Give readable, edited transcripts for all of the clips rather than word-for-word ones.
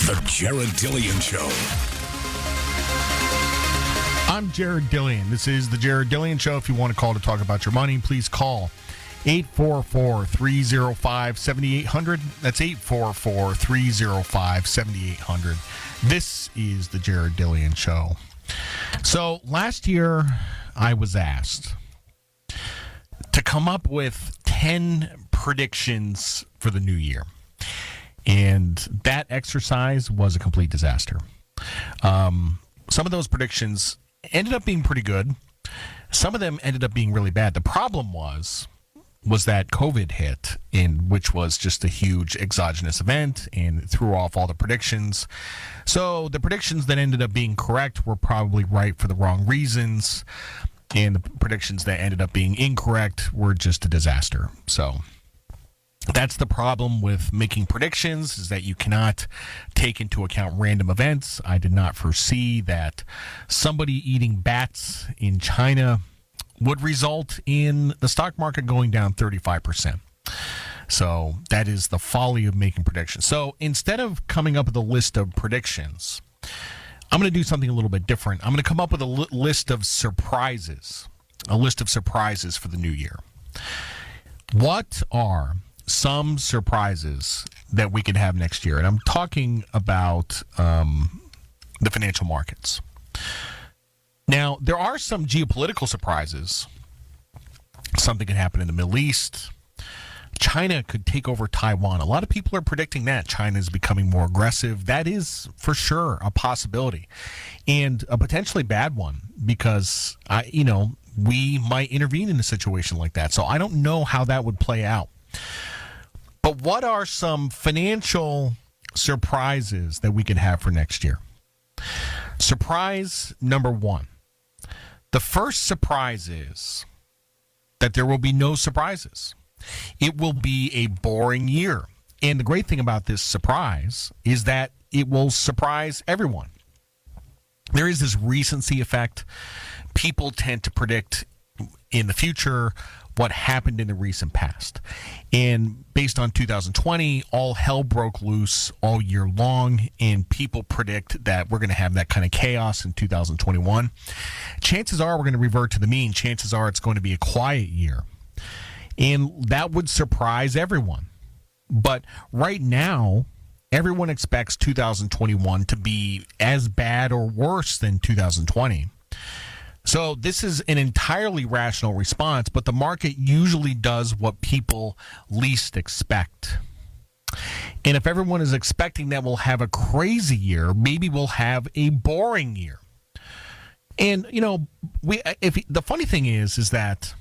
The Jared Dillian Show. I'm Jared Dillian. This is the Jared Dillian Show. If you want to call to talk about your money, please call 844-305-7800. That's 844-305-7800. This is the Jared Dillian Show. So last year, I was asked to come up with 10 predictions for the new year. And that exercise was a complete disaster. Some of those predictions ended up being pretty good. Some of them ended up being really bad. The problem was that COVID hit, which was just a huge exogenous event and threw off all the predictions. So the predictions that ended up being correct were probably right for the wrong reasons. And the predictions that ended up being incorrect were just a disaster. So that's the problem with making predictions, is that you cannot take into account random events. I did not foresee that somebody eating bats in China would result in the stock market going down 35%. So that is the folly of making predictions. So instead of coming up with a list of predictions, I'm going to do something a little bit different. I'm going to come up with a list of surprises, for the new year. What are some surprises that we could have next year? And I'm talking about the financial markets. Now, there are some geopolitical surprises. Something could happen in the Middle East. China could take over Taiwan. A lot of people are predicting that China is becoming more aggressive. That is for sure a possibility, and a potentially bad one, because we might intervene in a situation like that. So I don't know how that would play out. But what are some financial surprises that we could have for next year? Surprise number one. The first surprise is that there will be no surprises. It will be a boring year. And the great thing about this surprise is that it will surprise everyone. There is this recency effect. People tend to predict in the future what happened in the recent past. And based on 2020, all hell broke loose all year long, and people predict that we're going to have that kind of chaos in 2021. Chances are we're going to revert to the mean. Chances are it's going to be a quiet year. And that would surprise everyone. But right now, everyone expects 2021 to be as bad or worse than 2020. So this is an entirely rational response, but the market usually does what people least expect. And if everyone is expecting that we'll have a crazy year, maybe we'll have a boring year. And, the funny thing is that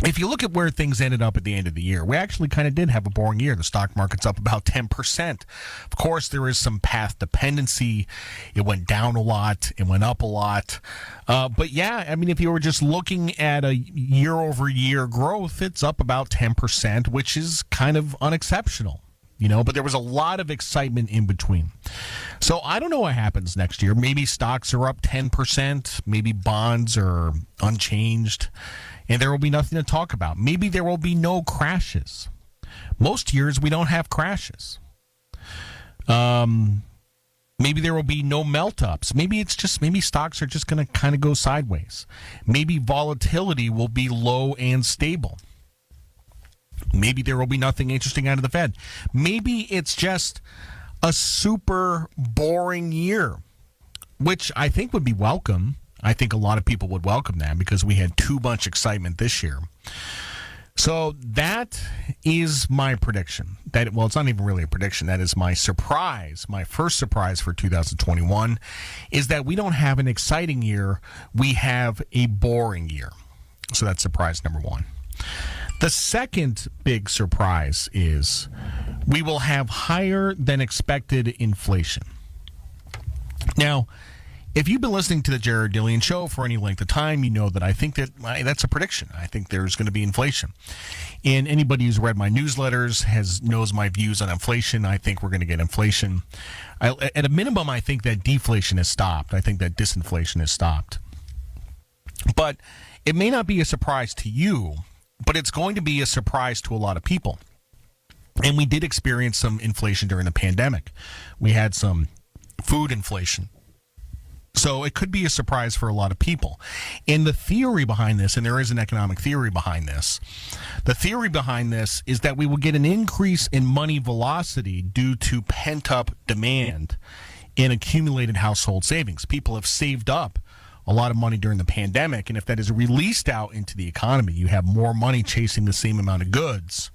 if you look at where things ended up at the end of the year, we actually kind of did have a boring year. The stock market's up about 10%. Of course, there is some path dependency. It went down a lot. It went up a lot. But yeah, if you were just looking at a year-over-year growth, it's up about 10%, which is kind of unexceptional. But there was a lot of excitement in between. So I don't know what happens next year. Maybe stocks are up 10%. Maybe bonds are unchanged. And there will be nothing to talk about. Maybe there will be no crashes. Most years we don't have crashes. Maybe there will be no melt-ups. Maybe stocks are just going to kind of go sideways. Maybe volatility will be low and stable. Maybe there will be nothing interesting out of the Fed. Maybe it's just a super boring year, which I think would be welcome. I think a lot of people would welcome that because we had too much excitement this year. So that is my prediction. It's not even really a prediction. That is my surprise. My first surprise for 2021 is that we don't have an exciting year. We have a boring year. So that's surprise number one. The second big surprise is we will have higher than expected inflation. Now, if you've been listening to the Jared Dillian Show for any length of time, you know that I think that's a prediction. I think there's going to be inflation. And anybody who's read my newsletters knows my views on inflation. I think we're going to get inflation. At a minimum, I think that deflation has stopped. I think that disinflation has stopped. But it may not be a surprise to you, but it's going to be a surprise to a lot of people. And we did experience some inflation during the pandemic. We had some food inflation. So it could be a surprise for a lot of people. And the theory behind this, and there is an economic theory behind this, the theory behind this is that we will get an increase in money velocity due to pent-up demand and accumulated household savings. People have saved up a lot of money during the pandemic, and if that is released out into the economy, you have more money chasing the same amount of goods.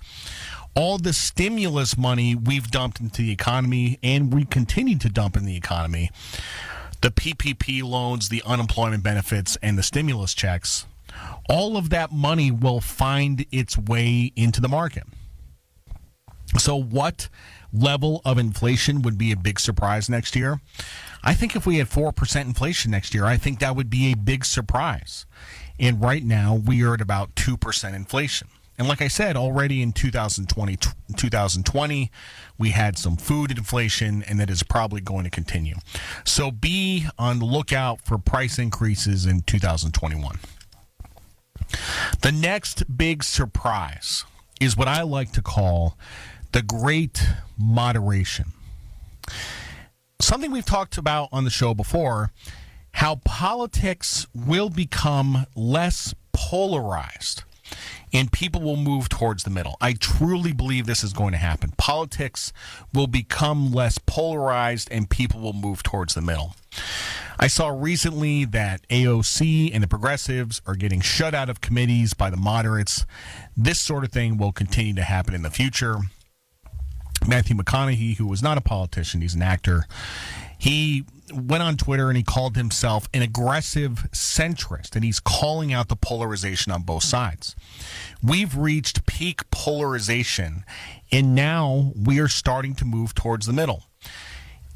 All the stimulus money we've dumped into the economy, and we continue to dump in the economy, the PPP loans, the unemployment benefits, and the stimulus checks, all of that money will find its way into the market. So what level of inflation would be a big surprise next year? I think if we had 4% inflation next year, I think that would be a big surprise. And right now, we are at about 2% inflation. And like I said, already in 2020, we had some food inflation, and that is probably going to continue. So be on the lookout for price increases in 2021. The next big surprise is what I like to call the Great Moderation. Something we've talked about on the show before, how politics will become less polarized and people will move towards the middle. I truly believe this is going to happen. Politics will become less polarized and people will move towards the middle. I saw recently that AOC and the progressives are getting shut out of committees by the moderates. This sort of thing will continue to happen in the future. Matthew McConaughey, who was not a politician, he's an actor, he went on Twitter and he called himself an aggressive centrist, and he's calling out the polarization on both sides. We've reached peak polarization, and now we are starting to move towards the middle.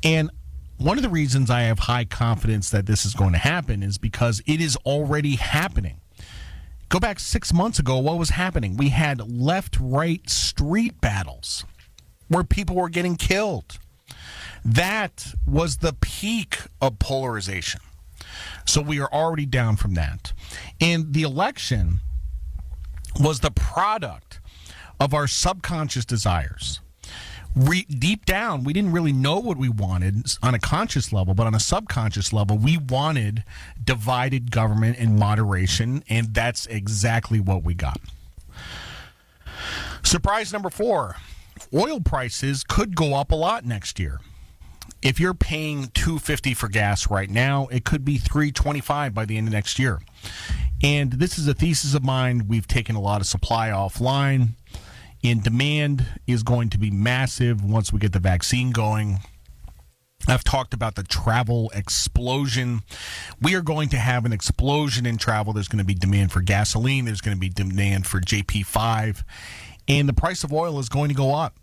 And one of the reasons I have high confidence that this is going to happen is because it is already happening. Go back 6 months ago, what was happening? We had left-right street battles where people were getting killed. That was the peak of polarization. So we are already down from that. And the election was the product of our subconscious desires. Deep down, we didn't really know what we wanted on a conscious level, but on a subconscious level, we wanted divided government and moderation, and that's exactly what we got. Surprise number 4, oil prices could go up a lot next year. If you're paying $2.50 for gas right now, it could be $3.25 by the end of next year. And this is a thesis of mine. We've taken a lot of supply offline, and demand is going to be massive once we get the vaccine going. I've talked about the travel explosion. We are going to have an explosion in travel. There's going to be demand for gasoline. There's going to be demand for JP5. And the price of oil is going to go up.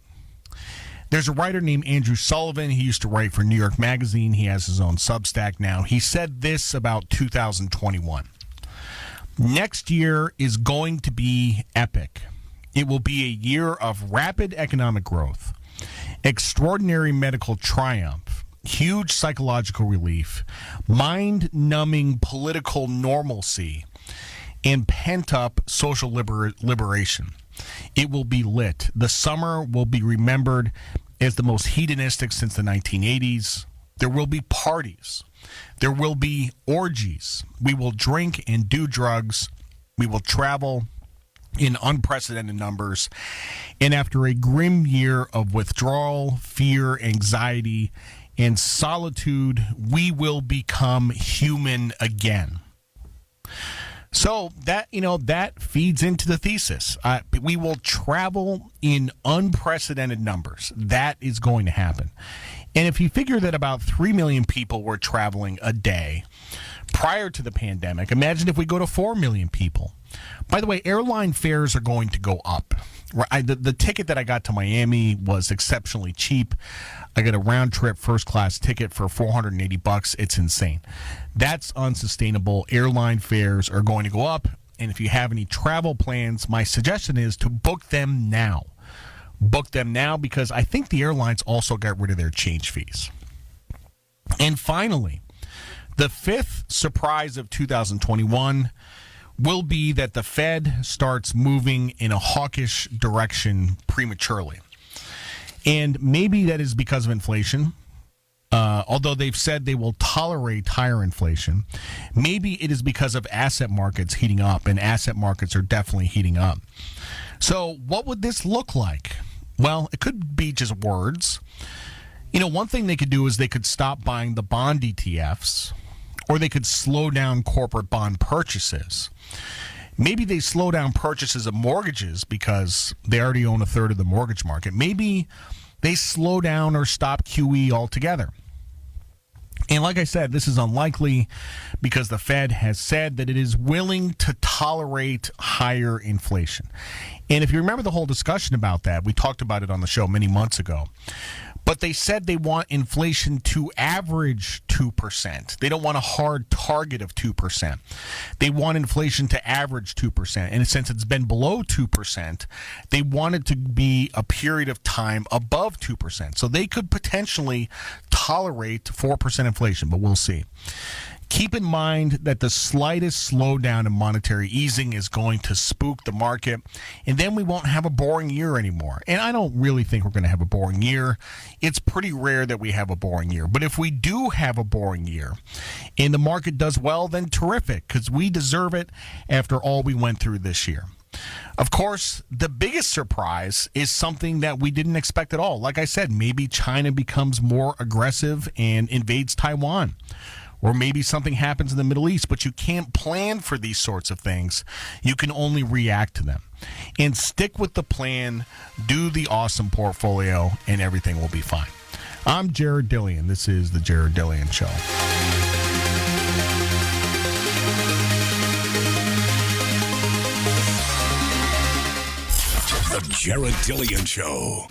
There's a writer named Andrew Sullivan. He used to write for New York Magazine. He has his own Substack now. He said this about 2021. Next year is going to be epic. It will be a year of rapid economic growth, extraordinary medical triumph, huge psychological relief, mind-numbing political normalcy, and pent-up social liberation. It will be lit. The summer will be remembered as the most hedonistic since the 1980s. There will be parties. There will be orgies. We will drink and do drugs. We will travel in unprecedented numbers. And after a grim year of withdrawal, fear, anxiety, and solitude, we will become human again. So that feeds into the thesis. We will travel in unprecedented numbers. That is going to happen. And if you figure that about 3 million people were traveling a day prior to the pandemic, imagine if we go to 4 million people. By the way, airline fares are going to go up. The ticket that I got to Miami was exceptionally cheap. I got a round trip first class ticket for $480. It's insane. That's unsustainable. Airline fares are going to go up. And if you have any travel plans, my suggestion is to book them now. Book them now because I think the airlines also got rid of their change fees. And finally, the 5th surprise of 2021 will be that the Fed starts moving in a hawkish direction prematurely. And maybe that is because of inflation. Although they've said they will tolerate higher inflation, maybe it is because of asset markets heating up, and asset markets are definitely heating up. So what would this look like? Well, it could be just words. One thing they could do is they could stop buying the bond ETFs, or they could slow down corporate bond purchases. Maybe they slow down purchases of mortgages because they already own a third of the mortgage market. Maybe they slow down or stop QE altogether. And like I said, this is unlikely because the Fed has said that it is willing to tolerate higher inflation. And if you remember the whole discussion about that, we talked about it on the show many months ago. But they said they want inflation to average 2%. They don't want a hard target of 2%. They want inflation to average 2%. And since it's been below 2%, they want it to be a period of time above 2%. So they could potentially tolerate 4% inflation, but we'll see. Keep in mind that the slightest slowdown in monetary easing is going to spook the market, and then we won't have a boring year anymore. And I don't really think we're going to have a boring year. It's pretty rare that we have a boring year. But if we do have a boring year and the market does well, then terrific, because we deserve it after all we went through this year. Of course, the biggest surprise is something that we didn't expect at all. Like I said, maybe China becomes more aggressive and invades Taiwan. Or maybe something happens in the Middle East, but you can't plan for these sorts of things. You can only react to them. And stick with the plan, do the awesome portfolio, and everything will be fine. I'm Jared Dillian. This is The Jared Dillian Show. The Jared Dillian Show.